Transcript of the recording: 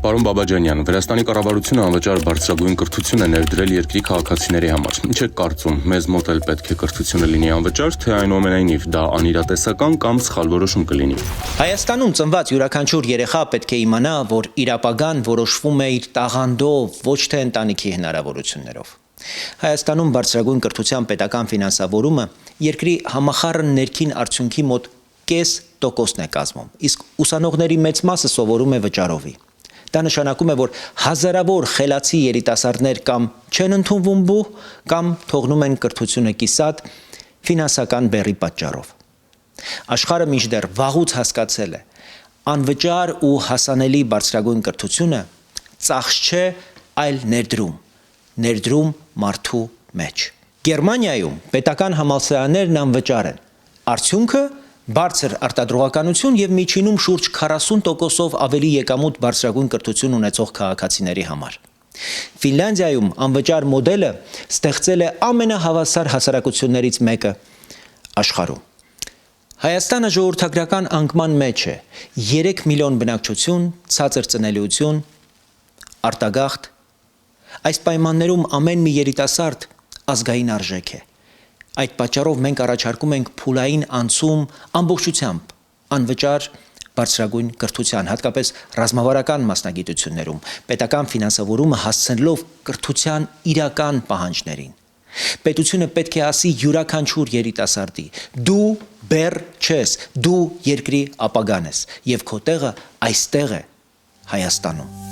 Պարոն Բաբաջանյան, Վրաստանի կառավարությունը անվճար բարձրագույն կրթություն է ներդրել երկրի քաղաքացիների համար։ Ինչ եք կարծում, մեզ մոտ էլ պետք է կրթությունը լինի անվճար, թե այնուամենայնիվ դա անիրատեսական կամ սխալ որոշում կլինի։ Հայաստանում ծնված յուրաքանչյուր երեխա պետք է իմանա, որ իր ապագան որոշվում է իր տաղանդով, ոչ թե ընտանիքի հնարավորություններով։ Հայաստանում բարձրագույն կրթության պետական ֆինանսավորումը երկրի համախառն ներքին արդյունքի մոտ 0.5%-ն է կազմում, իսկ ուսանողների մեծ մասը սովորում է վճարովի։ Դա նշանակում է, որ հազարավոր խելացի երիտասարդներ կամ չեն ընդունվում բուհ, կամ թողնում են կրթությունը կիսատ ֆինանսական բեռի պատճառով։ Աշխարհը մինչդեռ վաղուց հասկացել է, անվճար ու հասանելի բարձրագույն կրթությունը ծախս չէ, այլ ներդրում մարդու մեջ։ Գերմանիայում պետական համալսարաններն անվճար են։ Արդյունքը բարձր արտադրողականություն եւ միջինում շուրջ 40%-ով ավելի եկամուտ բարձրագույն կրթություն ունեցող քաղաքացիների համար։ Ֆինլանդիայում անվճար մոդելը ստեղծել է ամենահավասար հասարակություններից մեկը աշխարհում։ Հայաստանը ժողովրդագրական անկման մեջ է՝ 3 միլիոն բնակչություն, ցածր ծնելիություն, արտագաղթ։ Այս պայմաններում ամեն մի երիտասարդ ազգային արժեք է։ Այդ պատճառով մենք առաջարկում ենք փուլային անցում ամբողջությամբ անվճար բարձրագույն կրթության, հատկապես ռազմավարական մասնագիտություններում, պետական ֆինանսավորումը հասցնելով կրթության իրական պահանջներին։ Պետությունը պետք է ասի յուրաքանչյուր երիտասարդի. դու բեռ չես, դու երկրի ապագան ես, եւ քո տեղը այստեղ է, Հայաստանում։